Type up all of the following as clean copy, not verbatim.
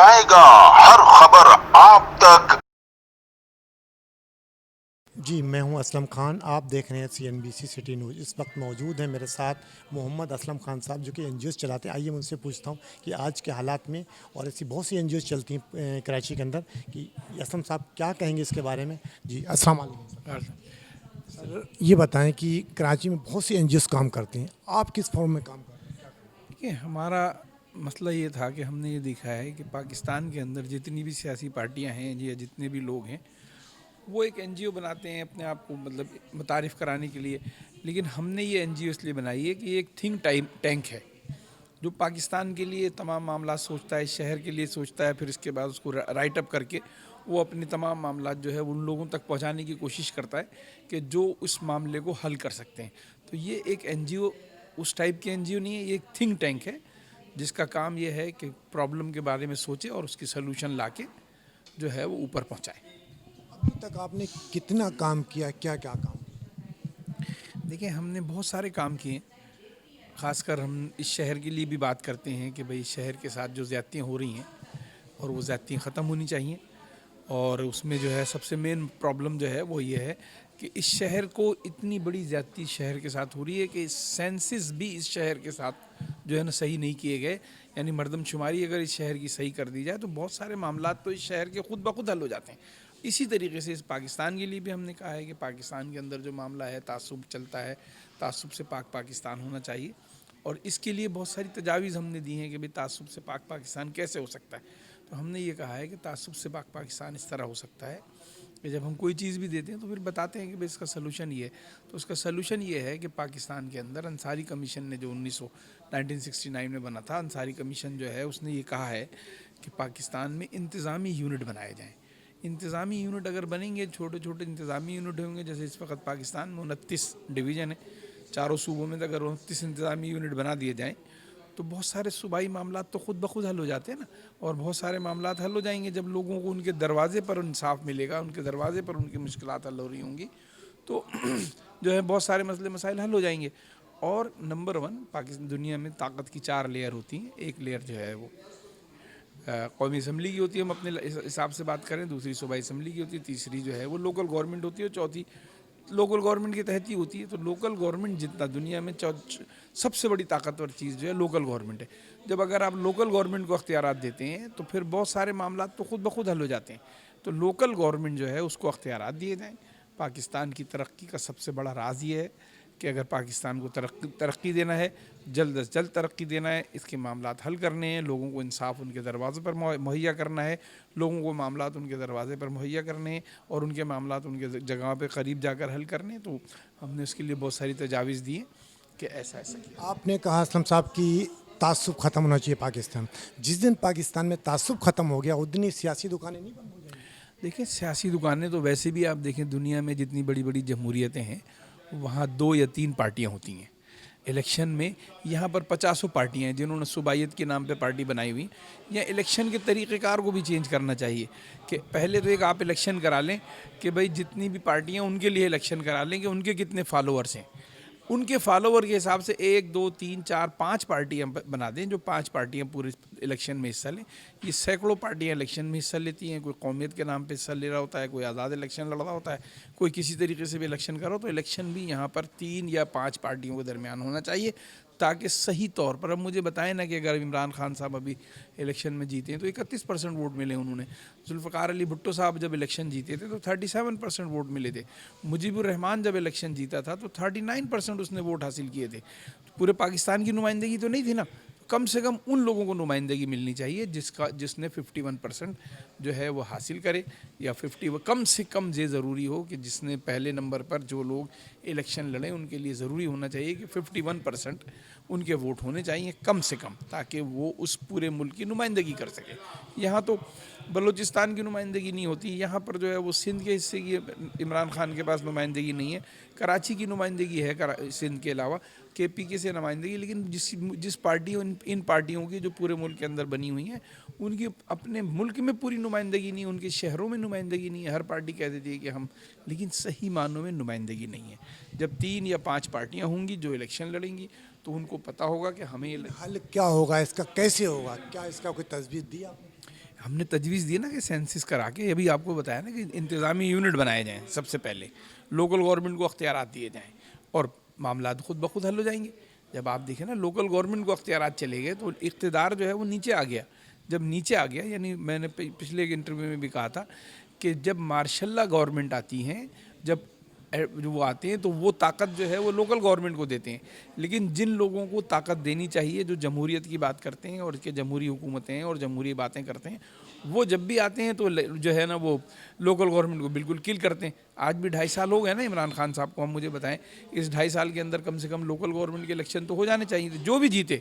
पहुंचाएगा हर खबर आप तक। जी मैं हूं असलम खान, आप देख रहे हैं CNBC सिटी न्यूज़। इस वक्त मौजूद हैं मेरे साथ मोहम्मद असलम खान साहब, जो कि NGOs चलाते हैं। आइए मैं उनसे पूछता हूं कि आज के हालात में, और ऐसी बहुत सी NGOs चलती हैं कराची के अंदर, कि असलम साहब क्या कहेंगे इसके बारे में। जी अस्सलाम वालेकुम सर। ये बताएं कि कराची में बहुत सी NGOs काम करती हैं, आप किस फॉर्म में काम करते हैं? देखिए, हमारा मसला ये था कि हमने ये देखा है कि पाकिस्तान के अंदर जितनी भी सियासी पार्टियां हैं या जितने भी लोग हैं, वो एक NGO बनाते हैं अपने आप को मतलब मुतारिफ़ कराने के लिए। लेकिन हमने ये NGO इसलिए बनाई है कि ये एक थिंक टैंक है जो पाकिस्तान के लिए तमाम मामला सोचता है, शहर के लिए सोचता है, फिर इसके बाद उसको राइट अप करके वो अपने तमाम मामला जो है उन लोगों तक पहुंचाने की कोशिश करता है कि जो उस मामले को हल कर सकते हैं। तो ये एक NGO उस टाइप की NGO नहीं है, ये एक थिंक टैंक है जिसका काम ये है कि प्रॉब्लम के बारे में सोचे और उसकी सलूशन लाके जो है वो ऊपर पहुंचाए। अभी तक आपने कितना काम किया, क्या क्या काम किया? देखिए, हमने बहुत सारे काम किए। ख़ासकर हम इस शहर के लिए भी बात करते हैं कि भाई शहर के साथ जो ज़्यादतियाँ हो रही हैं और वो ज़्यादतियाँ ख़त्म होनी चाहिए। और उसमें जो है सबसे मेन प्रॉब्लम जो है वो ये है कि इस शहर को इतनी बड़ी ज़्यादती शहर के साथ हो रही है कि सेंसस भी इस शहर के साथ जो है ना सही नहीं किए गए। यानी मर्दमशुमारी अगर इस शहर की सही कर दी जाए तो बहुत सारे मामला तो इस शहर के खुद ब खुद हल हो जाते हैं। इसी तरीके से इस पाकिस्तान के लिए भी हमने कहा है कि पाकिस्तान के अंदर जो मामला है तासुब चलता है, तासुब से पाक पाकिस्तान होना चाहिए। और इसके लिए बहुत सारी तजावीज़ हमने दी हैं कि भाई तासुब से पाक पाकिस्तान कैसे हो सकता है। तो हमने ये कहा है कि तासुब से पाक पाकिस्तान इस तरह हो सकता है कि जब हम कोई चीज़ भी देते हैं तो फिर बताते हैं कि भाई इसका सलूशन ये है। तो उसका सलूशन ये है कि पाकिस्तान के अंदर अंसारी कमीशन ने जो 1969 में बना था, अंसारी कमीशन जो है उसने ये कहा है कि पाकिस्तान में इंतज़ामी यूनिट बनाए जाएँ। इंतज़ामी यूनिट अगर बनेंगे, छोटे छोटे इंतज़ामी यूनिट होंगे, जैसे इस वक्त पाकिस्तान में 29 डिवीज़न है, चारों सूबों में अगर 29 इंतज़ामी यूनिट बना दिए जाएँ तो बहुत सारे सूबाई मामला तो खुद ब खुद हल हो जाते हैं ना। और बहुत सारे मामला हल हो जाएंगे जब लोगों को उनके दरवाज़े पर इंसाफ मिलेगा, उनके दरवाज़े पर उनकी मुश्किलात हल हो रही होंगी, तो जो है बहुत सारे मसले मसाइल हल हो जाएंगे। और नंबर 1, पाकिस्तान दुनिया में ताकत की 4 लेयर होती हैं। एक लेयर जो है वो कौमी असम्बली की होती है, हम अपने हिसाब से बात करें। दूसरी सूबाई असम्बली की होती है। तीसरी जो है वो लोकल गवर्नमेंट होती है। और चौथी लोकल गवर्नमेंट के तहत ही होती है। तो लोकल गवर्नमेंट जितना दुनिया में सबसे बड़ी ताकतवर चीज़ जो है लोकल गवर्नमेंट है। जब अगर आप लोकल गवर्नमेंट को अख्तियारात देते हैं तो फिर बहुत सारे मामला तो खुद ब खुद हल हो जाते हैं। तो लोकल गवर्नमेंट जो है उसको अख्तियारात दिए जाएँ। पाकिस्तान की तरक्की का सबसे बड़ा राज ये है कि अगर पाकिस्तान को तरक्की देना है, जल्द अज जल्द तरक्की देना है, इसके मामलात हल करने हैं, लोगों को इंसाफ उनके दरवाज़े पर मुहैया करना है, लोगों को मामलात उनके दरवाज़े पर मुहैया करने हैं और उनके मामलात उनके जगह पे करीब जाकर हल करने हैं। तो हमने उसके लिए बहुत सारी तजावीज़ दी हैं कि ऐसा ऐसा किया। आपने कहा असलम साहब कि तासुब ख़त्म होना चाहिए पाकिस्तान। जिस दिन पाकिस्तान में तासुब ख़त्म हो गया उस दिन ही सियासी दुकानें नहीं बंद हो जाएंगी? देखिए, सियासी दुकानें तो वैसे भी आप देखें दुनिया में जितनी बड़ी बड़ी जमहूरियतें हैं वहाँ 2 या 3 पार्टियाँ होती हैं इलेक्शन में। यहाँ पर 50 पार्टियाँ हैं जिन्होंने सूबाइयत के नाम पे पार्टी बनाई हुई। या इलेक्शन के तरीक़ेकार को भी चेंज करना चाहिए कि पहले तो एक आप इलेक्शन करा लें कि भाई जितनी भी पार्टियाँ उनके लिए इलेक्शन करा लें कि उनके कितने फॉलोअर्स हैं। उनके फॉलोवर के हिसाब से 1 2 3 4 5 पार्टियाँ बना दें, जो 5 पार्टियाँ पूरे इलेक्शन में हिस्सा लें। ये सैकड़ों पार्टियाँ इलेक्शन में हिस्सा लेती हैं। कोई कौमियत के नाम पे हिस्सा ले रहा होता है, कोई आज़ाद इलेक्शन लड़ रहा होता है, कोई किसी तरीके से भी इलेक्शन कर रहा हो। तो इलेक्शन भी यहाँ पर 3 या 5 पार्टियों के दरमियान होना चाहिए ताकि सही तौर पर। अब मुझे बताएं ना कि अगर इमरान खान साहब अभी इलेक्शन में जीते हैं तो 31% वोट मिले उन्होंने। जुल्फ़िकार अली भुट्टो साहब जब इलेक्शन जीते थे तो 37% वोट मिले थे। मुजीबुर रहमान जब इलेक्शन जीता था तो 39% उसने वोट हासिल किए थे। तो पूरे पाकिस्तान की नुमाइंदगी तो नहीं थी ना। कम से कम उन लोगों को नुमाइंदगी मिलनी चाहिए जिसने 51% जो है वो हासिल करे, या 50 कम से कम ये ज़रूरी हो कि जिसने पहले नंबर पर जो लोग इलेक्शन लड़ें उनके लिए ज़रूरी होना चाहिए कि 51% उनके वोट होने चाहिए कम से कम, ताकि वो उस पूरे मुल्क की नुमाइंदगी कर सके। यहाँ तो बलूचिस्तान की नुमाइंदगी नहीं होती, यहाँ पर जो है वो सिंध के हिस्से की इमरान खान के पास नुमाइंदगी नहीं है, कराची की नुमाइंदगी है सिंध के अलावा, KPK से नुमाइंदगी। लेकिन जिस पार्टी इन पार्टियों की जो पूरे मुल्क के अंदर बनी हुई हैं उनकी अपने मुल्क में पूरी नुमाइंदगी नहीं, उनके शहरों में नुमाइंदगी नहीं है। हर पार्टी कह देती है कि हम, लेकिन सही मानों में नुमाइंदगी नहीं है। जब 3 या 5 पार्टियाँ होंगी जो इलेक्शन लड़ेंगी तो उनको पता होगा कि हमें हल क्या होगा इसका, कैसे होगा, क्या इसका कोई तजवीज़ दी आपने? ہم نے تجویز دی نا کہ سینسس کرا کے ابھی آپ کو بتایا نا کہ انتظامی یونٹ بنائے جائیں، سب سے پہلے لوکل گورنمنٹ کو اختیارات دیے جائیں اور معاملات خود بخود حل ہو جائیں گے. جب آپ دیکھیں نا لوکل گورنمنٹ کو اختیارات چلے گئے تو اقتدار جو ہے وہ نیچے آ گیا. جب نیچے آ گیا یعنی میں نے پچھلے ایک انٹرویو میں بھی کہا تھا کہ جب مارشل لا گورنمنٹ آتی ہیں، جب وہ آتے ہیں تو وہ طاقت جو ہے وہ لوکل گورنمنٹ کو دیتے ہیں. لیکن جن لوگوں کو طاقت دینی چاہیے، جو جمہوریت کی بات کرتے ہیں اور کہ جمہوری حکومتیں ہیں اور جمہوری باتیں کرتے ہیں، وہ جب بھی آتے ہیں تو جو ہے نا وہ لوکل گورنمنٹ کو بالکل کل کرتے ہیں. آج بھی 2.5 سال ہو گئے نا عمران خان صاحب کو. ہم مجھے بتائیں اس 2.5 سال کے اندر کم سے کم لوکل گورنمنٹ کے الیکشن تو ہو جانے چاہیے تھے، جو بھی جیتے،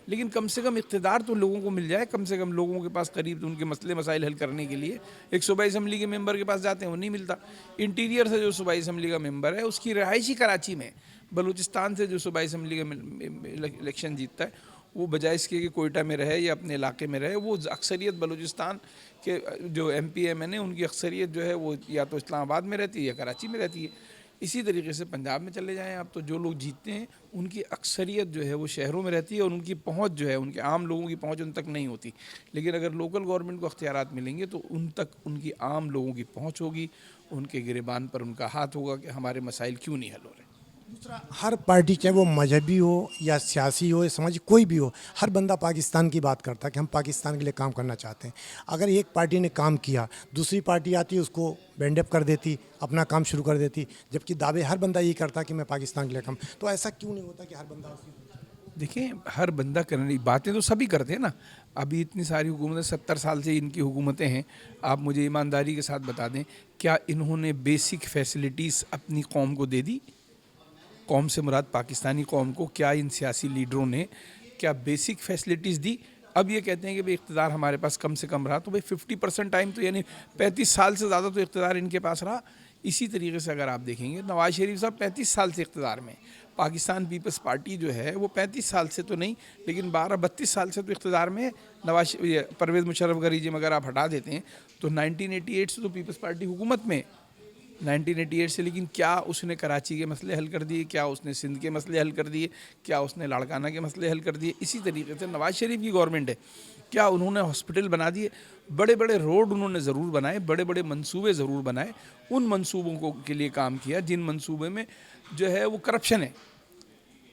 لیکن کم سے کم اقتدار تو لوگوں کو مل جائے. کم سے کم لوگوں کے پاس قریب ان کے مسئلے مسائل حل کرنے کے لیے ایک صوبائی اسمبلی کے ممبر کے پاس جاتے ہیں، وہ نہیں ملتا. انٹیریئر سے جو صوبائی اسمبلی کا ممبر ہے اس کی رہائشی کراچی میں، بلوچستان سے جو صوبائی اسمبلی کا الیکشن جیتتا ہے وہ بجائے اس کے کہ کوئٹہ میں رہے یا اپنے علاقے میں رہے، وہ اکثریت بلوچستان کے جو ایم پی ایم این ہیں ان کی اکثریت جو ہے وہ یا تو اسلام آباد میں رہتی ہے یا کراچی میں رہتی ہے. اسی طریقے سے پنجاب میں چلے جائیں آپ تو جو لوگ جیتتے ہیں ان کی اکثریت جو ہے وہ شہروں میں رہتی ہے اور ان کی پہنچ جو ہے ان کے عام لوگوں کی پہنچ ان تک نہیں ہوتی. لیکن اگر لوکل گورنمنٹ کو اختیارات ملیں گے تو ان تک ان کی عام لوگوں کی پہنچ ہوگی، ان کے گریبان پر ان کا ہاتھ ہوگا کہ ہمارے مسائل کیوں نہیں حل ہو رہے. دوسرا، ہر پارٹی چاہے وہ مذہبی ہو یا سیاسی ہو یا سماجی کوئی بھی ہو، ہر بندہ پاکستان کی بات کرتا ہے کہ ہم پاکستان کے لیے کام کرنا چاہتے ہیں. اگر ایک پارٹی نے کام کیا، دوسری پارٹی آتی اس کو بینڈ اپ کر دیتی، اپنا کام شروع کر دیتی، جبکہ دعوے ہر بندہ یہی کرتا کہ میں پاکستان کے لیے کام. تو ایسا کیوں نہیں ہوتا کہ ہر بندہ دیکھیں ہر بندہ کرنے باتیں تو سبھی کرتے ہیں نا. ابھی اتنی ساری حکومتیں 70 سال سے ان کی حکومتیں ہیں. آپ مجھے ایمانداری کے ساتھ بتا دیں کیا انہوں نے بیسک فیسلٹیز اپنی قوم کو دے دی؟ قوم سے مراد پاکستانی قوم کو کیا ان سیاسی لیڈروں نے کیا بیسک فیسلٹیز دی؟ اب یہ کہتے ہیں کہ بھئی اقتدار ہمارے پاس کم سے کم رہا، تو بھئی 50% ٹائم تو یعنی 35 سال سے زیادہ تو اقتدار ان کے پاس رہا. اسی طریقے سے اگر آپ دیکھیں گے نواز شریف صاحب 35 سال سے اقتدار میں، پاکستان پیپلز پارٹی جو ہے وہ 35 سال سے تو نہیں لیکن 32 سال سے تو اقتدار میں ہے. پرویز مشرف کا ریجیم اگر آپ ہٹا دیتے ہیں تو 1988 سے تو پیپلز پارٹی حکومت میں 1988 سے. لیکن کیا اس نے کراچی کے مسئلے حل کر دیے؟ کیا اس نے سندھ کے مسئلے حل کر دیے؟ کیا اس نے لاڑکانہ کے مسئلے حل کر دیے؟ اسی طریقے سے نواز شریف کی گورنمنٹ ہے، کیا انہوں نے ہاسپٹل بنا دیے؟ بڑے بڑے روڈ انہوں نے ضرور بنائے، بڑے بڑے منصوبے ضرور بنائے، ان منصوبوں کو کے لیے کام کیا جن منصوبے میں جو ہے وہ کرپشن ہے،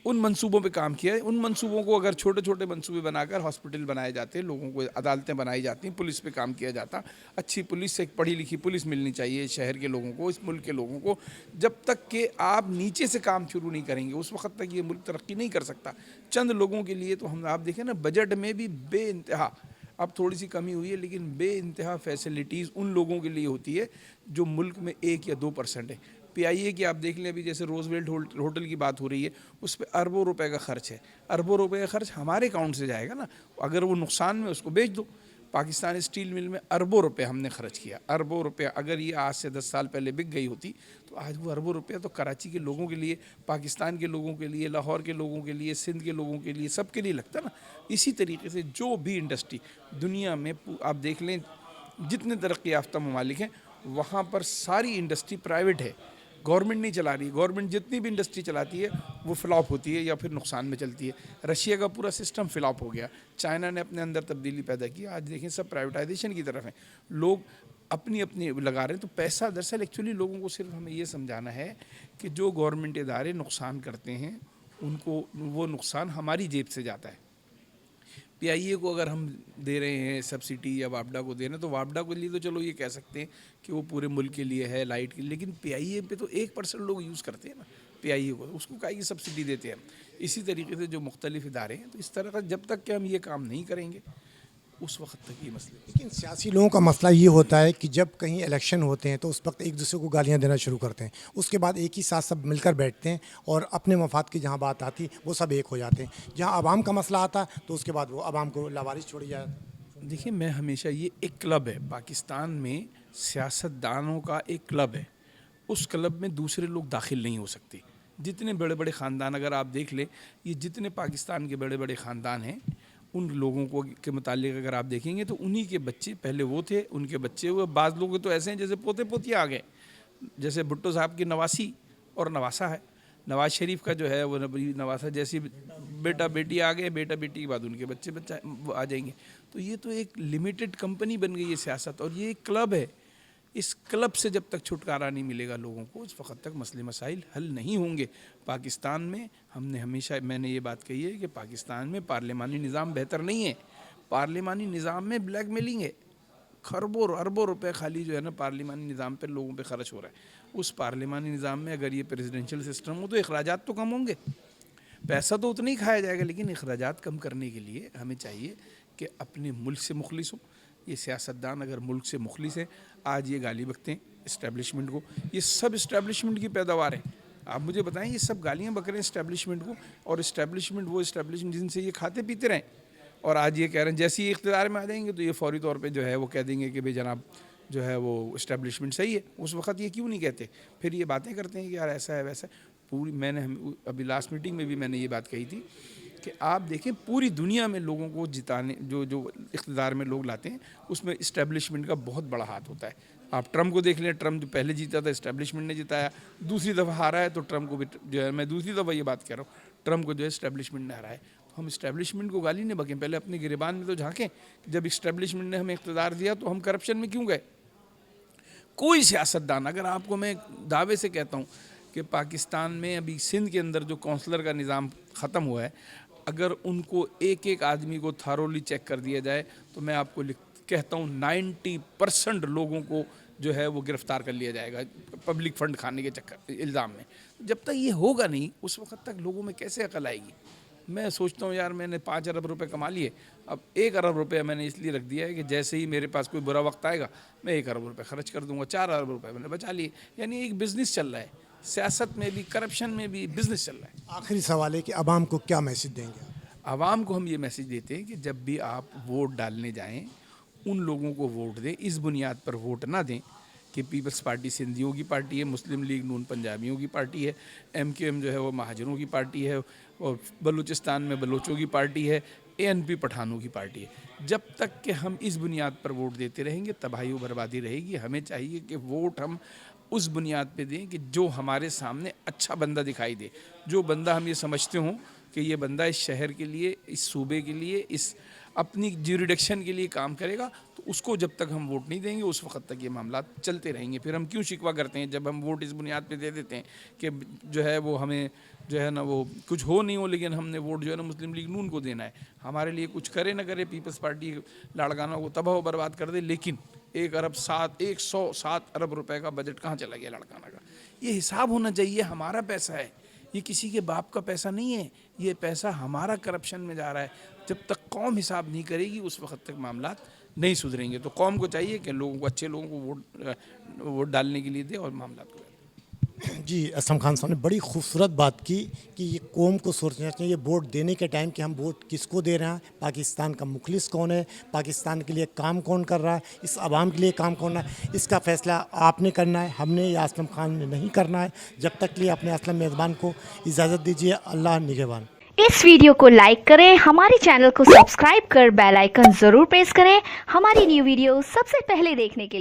ان منصوبوں پہ کام کیا ہے. ان منصوبوں کو اگر چھوٹے چھوٹے منصوبے بنا کر ہاسپٹل بنائے جاتے، لوگوں کو عدالتیں بنائی جاتی، پولیس پہ کام کیا جاتا، اچھی پولیس سے ایک پڑھی لکھی پولیس ملنی چاہیے شہر کے لوگوں کو، اس ملک کے لوگوں کو. جب تک کہ آپ نیچے سے کام شروع نہیں کریں گے اس وقت تک یہ ملک ترقی نہیں کر سکتا. چند لوگوں کے لیے تو ہم آپ دیکھیں نا بجٹ میں بھی بے انتہا، اب تھوڑی سی کمی ہوئی ہے لیکن بے انتہا فیسلٹیز ان لوگوں کے لیے ہوتی ہے جو ملک میں 1 یا 2% ہے. پی آئی اے کی آپ دیکھ لیں ابھی جیسے روز ویلڈ ہوٹل کی بات ہو رہی ہے، اس پہ اربوں روپے کا خرچ ہے. اربوں روپے کا خرچ ہمارے اکاؤنٹ سے جائے گا نا، اگر وہ نقصان میں اس کو بیچ دو. پاکستان اسٹیل مل میں اربوں روپے ہم نے خرچ کیا، اربوں روپے. اگر یہ آج سے 10 سال پہلے بک گئی ہوتی تو آج وہ اربوں روپے تو کراچی کے لوگوں کے لیے، پاکستان کے لوگوں کے لیے، لاہور کے لوگوں کے لیے، سندھ کے لوگوں کے لیے، سب کے لیے لگتا نا. اسی طریقے سے جو بھی انڈسٹری دنیا میں آپ دیکھ لیں جتنے ترقی یافتہ ممالک ہیں وہاں پر ساری انڈسٹری پرائیویٹ ہے، گورنمنٹ نہیں چلا رہی. گورنمنٹ جتنی بھی انڈسٹری چلاتی ہے وہ فلاپ ہوتی ہے یا پھر نقصان میں چلتی ہے. رشیا کا پورا سسٹم فلاپ ہو گیا، چائنا نے اپنے اندر تبدیلی پیدا کی، آج دیکھیں سب پرائیویٹائزیشن کی طرف ہیں، لوگ اپنی اپنی لگا رہے ہیں. تو پیسہ دراصل ایکچولی لوگوں کو صرف ہمیں یہ سمجھانا ہے کہ جو گورنمنٹ ادارے نقصان کرتے ہیں ان کو وہ نقصان ہماری جیب سے جاتا ہے. پی آئی اے کو اگر ہم دے رہے ہیں سبسڈی یا واپڈا کو دے رہے ہیں تو واپڈا کے لیے تو چلو یہ کہہ سکتے ہیں کہ وہ پورے ملک کے لیے ہے، لائٹ کے لیے، لیکن پی آئی اے پہ تو 1% لوگ یوز کرتے ہیں نا پی آئی اے کو، اس کو کائی کی سبسڈی دیتے ہیں. اسی طریقے سے جو مختلف ادارے ہیں تو اس طرح کا جب تک کہ ہم یہ کام نہیں کریں گے اس وقت تک یہ مسئلے. لیکن سیاسی لوگوں کا مسئلہ یہ ہوتا ہے کہ جب کہیں الیکشن ہوتے ہیں تو اس وقت ایک دوسرے کو گالیاں دینا شروع کرتے ہیں، اس کے بعد ایک ہی ساتھ سب مل کر بیٹھتے ہیں اور اپنے مفاد کی جہاں بات آتی وہ سب ایک ہو جاتے ہیں. جہاں عوام کا مسئلہ آتا تو اس کے بعد وہ عوام کو لاوارث چھوڑی جائے. دیکھیں میں ہمیشہ یہ ایک کلب ہے پاکستان میں، سیاست دانوں کا ایک کلب ہے، اس کلب میں دوسرے لوگ داخل نہیں ہو سکتے. جتنے بڑے بڑے خاندان اگر آپ دیکھ لیں، یہ جتنے پاکستان کے بڑے بڑے خاندان ہیں ان لوگوں کو کے متعلق اگر آپ دیکھیں گے تو انہی کے بچے پہلے وہ تھے، ان کے بچے ہوئے، بعض لوگ تو ایسے ہیں جیسے پوتے پوتیاں آ گئے، جیسے بھٹو صاحب کی نواسی اور نواسا ہے. नवाज शरीफ का जो है वो नवासा जैसी बेटा बेटी आ गए, बेटा बेटी के बाद उनके बच्चे बच्चा वो आ जाएंगे। तो ये तो एक लिमिटेड कंपनी बन गई है सियासत, और ये एक क्लब है। इस क्लब से जब तक छुटकारा नहीं मिलेगा लोगों को, उस वक्त तक मसले मसाइल हल नहीं होंगे। पाकिस्तान में हमने हमेशा मैंने ये बात कही है कि पाकिस्तान में पार्लिमानी निज़ाम बेहतर नहीं है। पार्लिमानी निज़ाम में ब्लैकमेलिंग है, खरबों अरबों रुपए खाली जो है ना पार्लिमानी निज़ाम पे लोगों पे खर्च हो रहा है। उस पार्लिमानी निज़ाम में अगर ये प्रेसिडेंशियल सिस्टम हो तो अखराजात तो कम होंगे, पैसा तो उतना ही खाया जाएगा, लेकिन अखराजात कम करने के लिए हमें चाहिए कि अपने मुल्क से मुखलिस हो। ये सियासतदान अगर मुल्क से मुखलिस है, आज ये गाली बकते हैं इस्टेब्लिशमेंट को, ये सब इस्टेब्लिशमेंट की पैदावार है। आप मुझे बताएं, ये सब गालियाँ बक रहे हैं इस्टेब्लिशमेंट को, और इस्टेब्लिशमेंट वो इस्टेब्लिशमेंट जिनसे ये खाते पीते रहें, और आज ये कह रहे हैं जैसे ही इख्तियार में आ जाएंगे तो ये फौरी तौर पे जो है वो कह देंगे कि भाई जनाब जो है वो इस्टेब्लिशमेंट सही है। उस वक्त ये क्यों नहीं कहते, फिर ये बातें करते हैं कि यार ऐसा है वैसा है। पूरी मैंने अभी लास्ट मीटिंग में भी मैंने ये बात कही थी कि आप देखें पूरी दुनिया में लोगों को जिताने जो इख्तियार में लोग लाते हैं उसमें इस्टेब्लिशमेंट का बहुत बड़ा हाथ होता है। आप ट्रम्प को देख लें, ट्रम्प जो पहले जीता था इस्टेब्लिशमेंट ने जिताया, दूसरी दफ़ा हारा है तो ट्रम्प को भी जो है, मैं दूसरी दफ़ा ये बात कह रहा हूँ, ट्रम्प को जो है इस्टेब्लिशमेंट ने हराया है। हम इस्टेब्लिशमेंट को गाली नहीं बकें, पहले अपने गिरबान में तो झांकें। जब इस्टेब्लिशमेंट ने हमें इख्तियार दिया तो हम करप्शन में क्यों गए। कोई सियासतदान, अगर आपको मैं दावे से कहता हूँ कि पाकिस्तान में अभी सिंध के अंदर जो काउंसलर का निज़ाम ख़त्म हुआ है, अगर उनको एक एक आदमी को थारोली चेक कर दिया जाए तो मैं आपको कहता हूँ 90% लोगों को जो है वो गिरफ़्तार कर लिया जाएगा पब्लिक फ़ंड खाने के चक्कर इल्ज़ाम में। जब तक ये होगा नहीं उस वक्त तक लोगों में कैसे अकल आएगी। मैं सोचता हूँ यार मैंने 5 अरब रुपए कमा लिए, अब 1 अरब रुपये मैंने इसलिए रख दिया है कि जैसे ही मेरे पास कोई बुरा वक्त आएगा मैं 1 अरब रुपये खर्च कर दूँगा, 4 अरब रुपये मैंने बचा लिए। यानी एक बिज़नेस चल रहा है, सियासत में भी करप्शन में भी बिज़नेस चल रहा है। आखिरी सवाल है कि आवाम को क्या मैसेज देंगे। आवाम को हम ये मैसेज देते हैं कि जब भी आप वोट डालने जाएं उन लोगों को वोट दें, इस बुनियाद पर वोट ना दें कि पीपल्स पार्टी सिंधियों की पार्टी है, मुस्लिम लीग नून पंजाबियों की पार्टी है, MQM जो है वो महाजरों की पार्टी है, और बलूचिस्तान में बलोचों की पार्टी है, ANP पठानों की पार्टी है। जब तक कि हम इस बुनियाद पर वोट देते रहेंगे तबाही व बर्बादी रहेगी। हमें चाहिए कि वोट हम उस बुनियाद पे दें कि जो हमारे सामने अच्छा बंदा दिखाई दे, जो बंदा हम ये समझते हों कि ये बंदा इस शहर के लिए, इस सूबे के लिए, इस अपनी ज्यूरिडिक्शन के लिए काम करेगा, तो उसको जब तक हम वोट नहीं देंगे उस वक्त तक ये मामला चलते रहेंगे। फिर हम क्यों शिकवा करते हैं जब हम वोट इस बुनियाद पे दे देते हैं कि जो है वो हमें जो है ना वो कुछ हो नहीं हो, लेकिन हमने वोट जो है ना मुस्लिम लीग नून को देना है। हमारे लिए कुछ करे ना करे, पीपल्स पार्टी लाड़काना को तबाह व बर्बाद कर दे, लेकिन 107 अरब रुपए का बजट कहाँ चला गया लाड़काना का। ये हिसाब होना चाहिए, हमारा पैसा है, ये किसी के बाप का पैसा नहीं है, ये पैसा हमारा करप्शन में जा रहा है। जब तक कौम हिसाब नहीं करेगी उस वक्त तक मामला नहीं सुधरेंगे। तो कौम को चाहिए कि लोगों को, अच्छे लोगों को वोट डालने के लिए दे और मामला को। जी, असलम खान साहब ने बड़ी खूबसूरत बात की कि ये कौम को सोचना चाहिए वोट देने के टाइम कि हम वोट किसको दे रहे हैं, पाकिस्तान का मुखलिस कौन है, पाकिस्तान के लिए काम कौन कर रहा है, इस आवाम के लिए काम कौन है, इसका फ़ैसला आपने करना है, हमने या असलम खान ने नहीं करना है। जब तक लिए अपने असलम मेज़बान को इजाज़त दीजिए। अल्लाह निगहबान। इस वीडियो को लाइक करें, हमारे चैनल को सब्सक्राइब कर बेल आइकन ज़रूर प्रेस करें हमारी न्यू वीडियो सबसे पहले देखने के लिए।